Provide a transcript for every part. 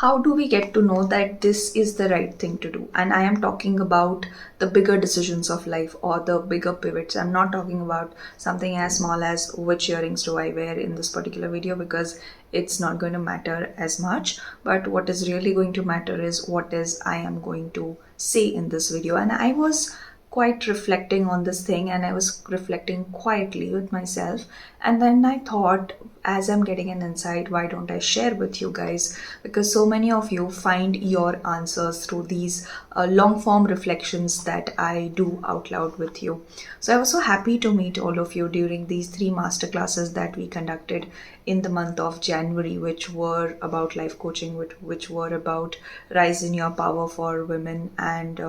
How do we get to know that this is the right thing to do? And I am talking about the bigger decisions of life or the bigger pivots. I'm not talking about something as small as which earrings do I wear in this particular video, because it's not going to matter as much. But what is really going to matter is what is I am going to say in this video. And I was quite reflecting on this thing, and I was reflecting quietly with myself, and then I thought, as I'm getting an insight, why don't I share with you guys, because so many of you find your answers through these long form reflections that I do out loud with you. So I was so happy to meet all of you during these 3 masterclasses that we conducted in the month of January, which were about life coaching, which were about rise in your power for women, and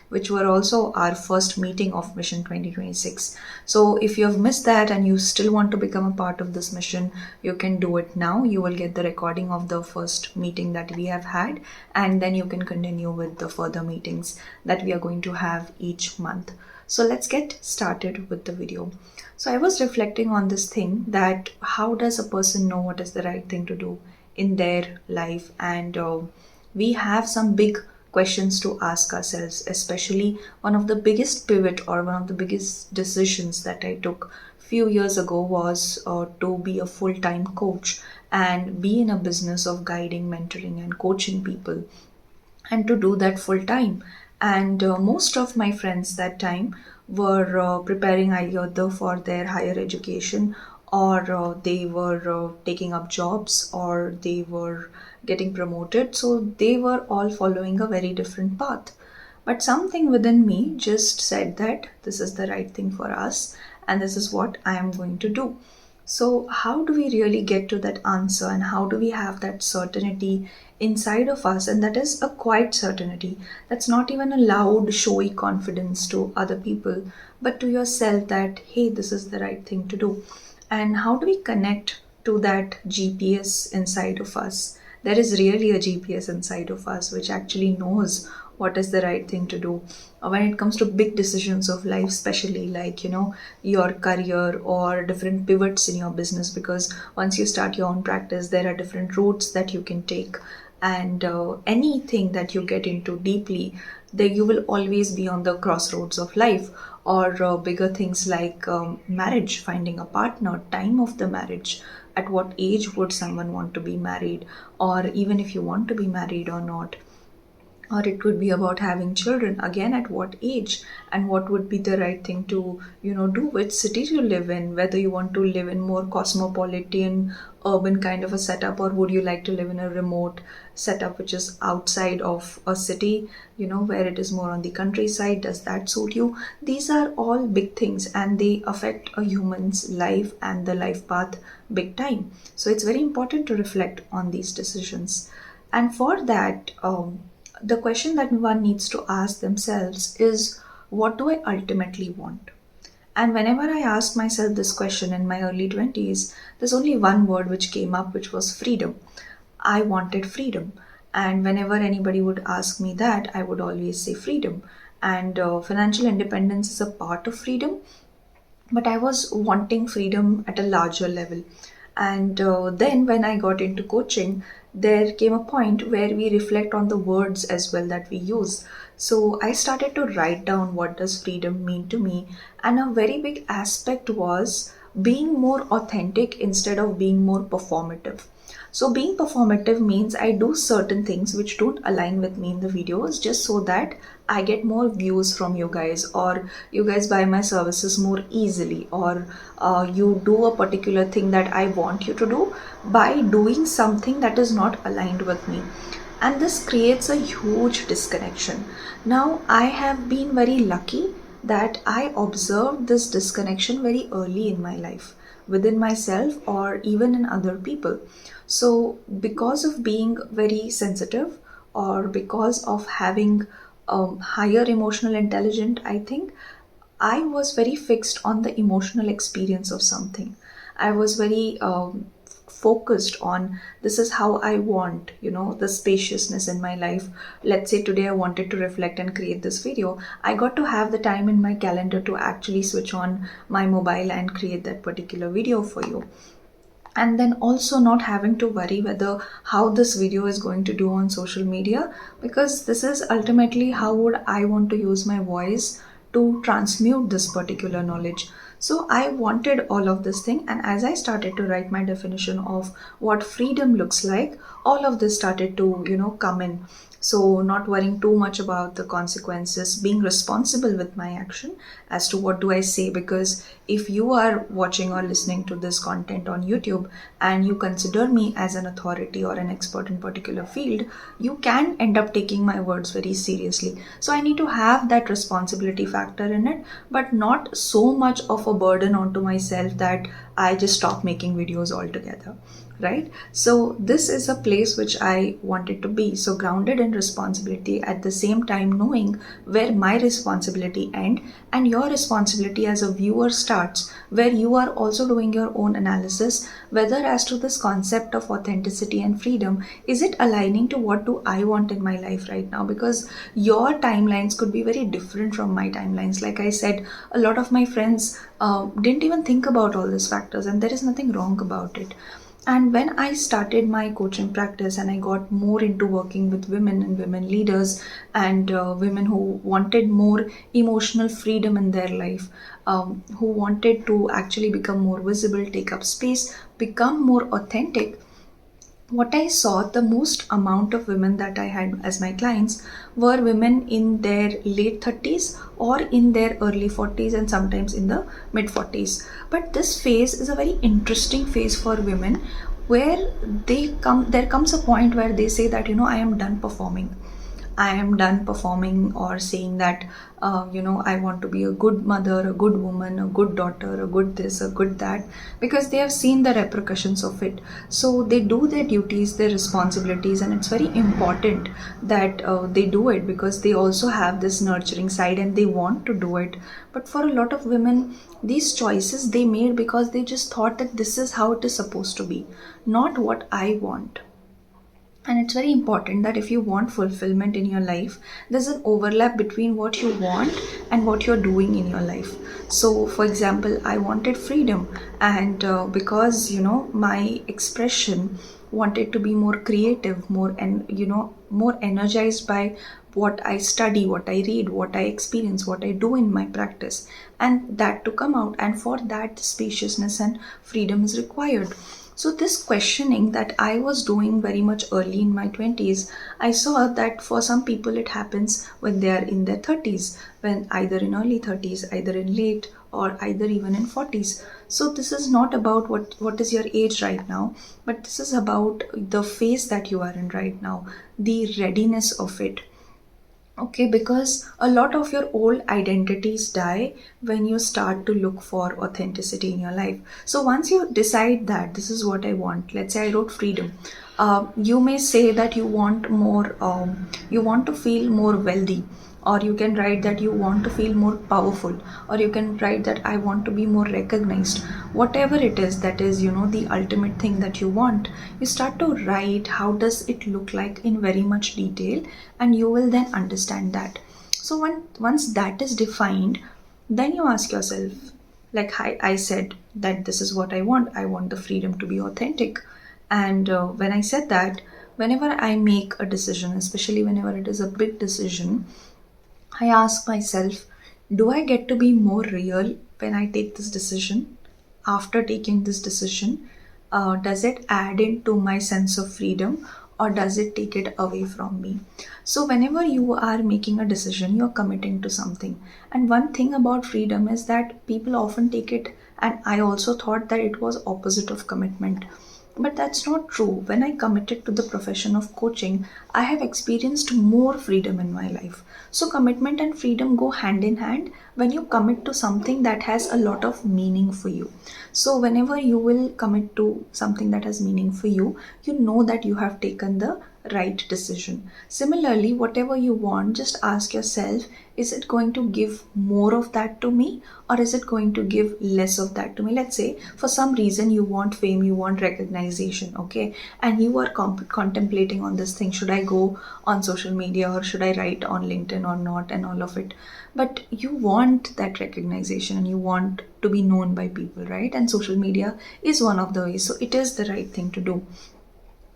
which were also our first meeting of Mission 2026. So if you have missed that and you still want to become a part of this mission, you can do it now. You will get the recording of the first meeting that we have had, and then you can continue with the further meetings that we are going to have each month. So let's get started with the video. So I was reflecting on this thing, that how does a person know what is the right thing to do in their life? And we have some big questions to ask ourselves, especially one of the biggest pivot or one of the biggest decisions that I took few years ago was to be a full-time coach and be in a business of guiding, mentoring and coaching people, and to do that full time. And most of my friends that time were preparing either for their higher education, or they were taking up jobs, or they were getting promoted. So they were all following a very different path. But something within me just said that this is the right thing for us, and this is what I am going to do. So, how do we really get to that answer, and how do we have that certainty inside of us? And that is a quiet certainty. That's not even a loud, showy confidence to other people, but to yourself that, hey, this is the right thing to do. And how do we connect to that GPS inside of us? There is really a GPS inside of us which actually knows what is the right thing to do when it comes to big decisions of life, especially like your career or different pivots in your business. Because once you start your own practice, there are different routes that you can take, and anything that you get into deeply, there you will always be on the crossroads of life, or bigger things like marriage, finding a partner, time of the marriage, at what age would someone want to be married, or even if you want to be married or not. Or it could be about having children, again at what age, and what would be the right thing to do, which city to live in, whether you want to live in more cosmopolitan urban kind of a setup, or would you like to live in a remote setup which is outside of a city, where it is more on the countryside. Does that suit you? These are all big things, and they affect a human's life and the life path big time. So it's very important to reflect on these decisions. And for that, the question that one needs to ask themselves is, what do I ultimately want? And whenever I asked myself this question in my early 20s, there's only one word which came up, which was freedom. I wanted freedom. And whenever anybody would ask me that, I would always say freedom. And financial independence is a part of freedom, but I was wanting freedom at a larger level. And then when I got into coaching, there came a point where we reflect on the words as well that we use. So I started to write down what does freedom mean to me, and a very big aspect was being more authentic instead of being more performative. So being performative means I do certain things which don't align with me in the videos, just so that I get more views from you guys, or you guys buy my services more easily, or you do a particular thing that I want you to do by doing something that is not aligned with me. And this creates a huge disconnection. Now, I have been very lucky that I observed this disconnection very early in my life, within myself or even in other people. So, because of being very sensitive, or because of having higher emotional intelligence, I think I was very fixed on the emotional experience of something. I was very focused on, this is how I want, the spaciousness in my life. Let's say today I wanted to reflect and create this video. I got to have the time in my calendar to actually switch on my mobile and create that particular video for you. and then also not having to worry whether how this video is going to do on social media, because this is ultimately how would I want to use my voice to transmute this particular knowledge. So I wanted all of this thing, and as I started to write my definition of what freedom looks like, all of this started to come in. So not worrying too much about the consequences, being responsible with my action as to what do I say, because if you are watching or listening to this content on YouTube and you consider me as an authority or an expert in particular field, you can end up taking my words very seriously. So I need to have that responsibility factor in it, but not so much of a burden onto myself that I just stop making videos altogether, right? So this is a place which I wanted to be, so grounded in responsibility, at the same time knowing where my responsibility end and your responsibility as a viewer starts, where you are also doing your own analysis whether as to this concept of authenticity and freedom, is it aligning to what do I want in my life right now, because your timelines could be very different from my timelines. Like I said, a lot of my friends didn't even think about all these factors, and there is nothing wrong about it. And when I started my coaching practice and I got more into working with women and women leaders and women who wanted more emotional freedom in their life, who wanted to actually become more visible, take up space, become more authentic, what I saw, the most amount of women that I had as my clients were women in their late 30s or in their early 40s and sometimes in the mid 40s. But this phase is a very interesting phase for women where there comes a point where they say that, I am done performing. I am done performing or saying that, I want to be a good mother, a good woman, a good daughter, a good this, a good that, because they have seen the repercussions of it. So they do their duties, their responsibilities, and it's very important that they do it because they also have this nurturing side and they want to do it. But for a lot of women, these choices they made because they just thought that this is how it is supposed to be, not what I want. And it's very important that if you want fulfillment in your life, there's an overlap between what you want and what you're doing in your life. So for example, I wanted freedom, and because my expression wanted to be more creative, more, and more energized by what I study, what I read, what I experience, what I do in my practice, and that to come out, and for that spaciousness and freedom is required. So this questioning that I was doing very much early in my 20s, I saw that for some people it happens when they are in their 30s, when either in early 30s, either in late, or either even in 40s. So this is not about what is your age right now, but this is about the phase that you are in right now, the readiness of it. Okay, because a lot of your old identities die when you start to look for authenticity in your life. So once you decide that this is what I want, let's say I wrote freedom, you may say that you want more, you want to feel more wealthy, or you can write that you want to feel more powerful, or you can write that I want to be more recognized. Whatever it is that is the ultimate thing that you want, you start to write how does it look like in very much detail, and you will then understand that. So once that is defined, then you ask yourself, like I said, that this is what I want the freedom to be authentic. And when I said that, whenever I make a decision, especially whenever it is a big decision, I ask myself, do I get to be more real when I take this decision? After taking this decision, does it add into my sense of freedom, or does it take it away from me? So, whenever you are making a decision, you're committing to something. And one thing about freedom is that people often take it, and I also thought that it was opposite of commitment. But that's not true. When I committed to the profession of coaching, I have experienced more freedom in my life. So, commitment and freedom go hand in hand when you commit to something that has a lot of meaning for you. So, whenever you will commit to something that has meaning for you, you know that you have taken the right decision. Similarly, whatever you want, just ask yourself, is it going to give more of that to me, or is it going to give less of that to me? Let's say for some reason you want fame, you want recognition, okay, and you are contemplating on this thing, should I go on social media or should I write on LinkedIn or not, and all of it. But you want that recognition and you want to be known by people, right? And social media is one of the ways, so it is the right thing to do.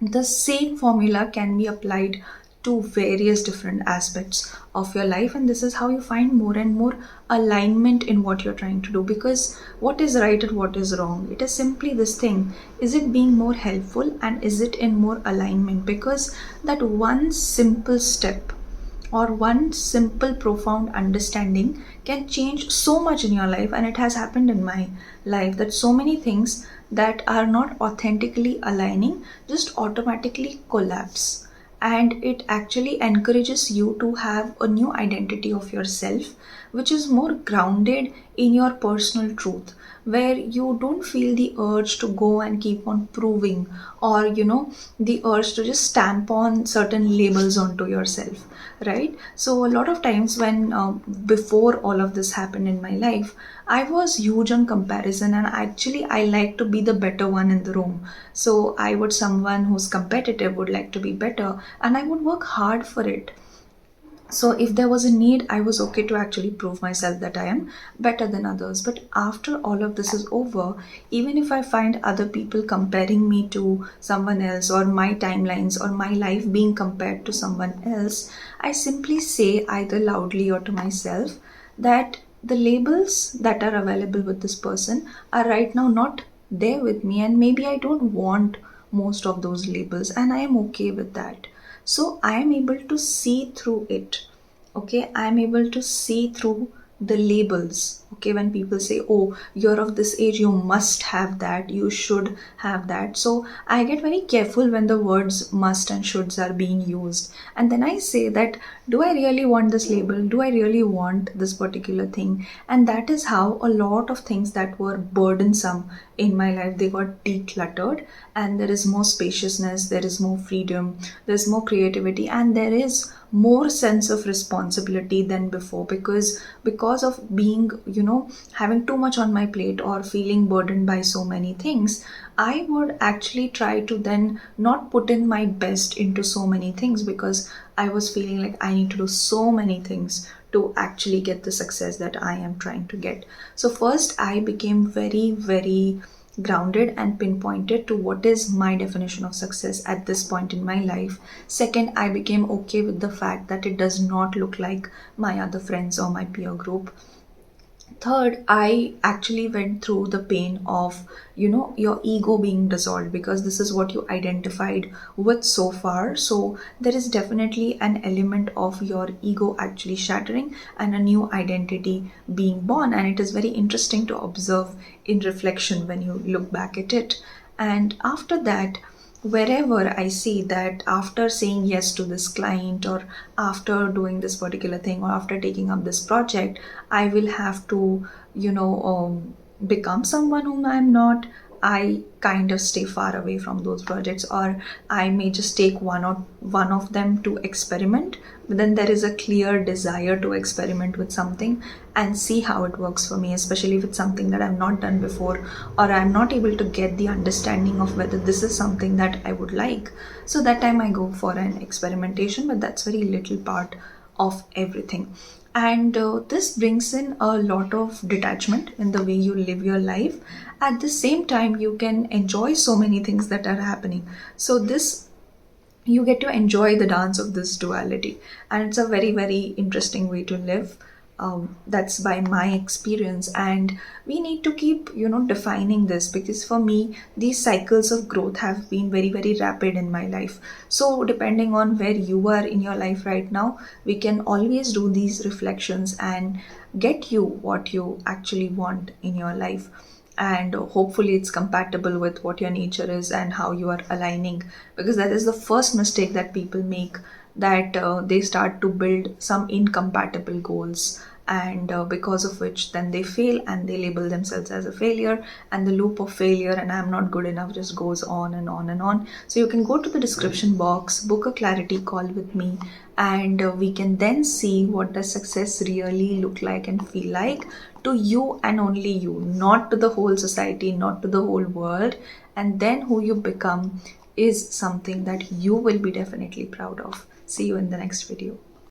The same formula can be applied to various different aspects of your life, and this is how you find more and more alignment in what you're trying to do. Because what is right and what is wrong, it is simply this thing: is it being more helpful and is it in more alignment? Because that one simple step or one simple profound understanding can change so much in your life. And it has happened in my life that so many things that are not authentically aligning just automatically collapse, and it actually encourages you to have a new identity of yourself, which is more grounded in your personal truth, where you don't feel the urge to go and keep on proving, or the urge to just stamp on certain labels onto yourself, right? So a lot of times when before all of this happened in my life, I was huge on comparison, and actually I like to be the better one in the room. So I would, someone who's competitive would like to be better, and I would work hard for it. So if there was a need, I was okay to actually prove myself that I am better than others. But after all of this is over, even if I find other people comparing me to someone else, or my timelines or my life being compared to someone else, I simply say, either loudly or to myself, that the labels that are available with this person are right now not there with me, and maybe I don't want most of those labels, and I am okay with that. So I am able to see through it. Okay, I am able to see through the labels. Okay, when people say, oh, you're of this age, you must have that, you should have that. So I get very careful when the words must and shoulds are being used, and then I say that, do I really want this label? Do I really want this particular thing? And that is how a lot of things that were burdensome in my life, they got decluttered, and there is more spaciousness, there is more freedom, there's more creativity, and there is more sense of responsibility than before. Because of being, having too much on my plate or feeling burdened by so many things, I would actually try to then not put in my best into so many things, because I was feeling like I need to do so many things to actually get the success that I am trying to get. So first I became very, very grounded and pinpointed to what is my definition of success at this point in my life. Second, I became okay with the fact that it does not look like my other friends or my peer group. Third, I actually went through the pain of, your ego being dissolved, because this is what you identified with so far. So there is definitely an element of your ego actually shattering and a new identity being born. And it is very interesting to observe in reflection when you look back at it. And after that, wherever I see that after saying yes to this client, or after doing this particular thing, or after taking up this project, I will have to, become someone whom I'm not, I kind of stay far away from those projects, or I may just take one of them to experiment. But then there is a clear desire to experiment with something and see how it works for me, especially if it's something that I've not done before, or I'm not able to get the understanding of whether this is something that I would like. So that time I go for an experimentation, but that's very little part of everything. And this brings in a lot of detachment in the way you live your life. At the same time, you can enjoy so many things that are happening. So this, you get to enjoy the dance of this duality, and it's a very, very interesting way to live. That's by my experience, and we need to keep, defining this, because for me these cycles of growth have been very, very rapid in my life. So depending on where you are in your life right now, we can always do these reflections and get you what you actually want in your life. And hopefully it's compatible with what your nature is and how you are aligning, because that is the first mistake that people make, that they start to build some incompatible goals, and because of which then they fail and they label themselves as a failure, and the loop of failure and I'm not good enough just goes on and on and on. So you can go to the description box, book a clarity call with me, and we can then see what does success really look like and feel like to you and only you, not to the whole society, not to the whole world. And then who you become is something that you will be definitely proud of. See you in the next video.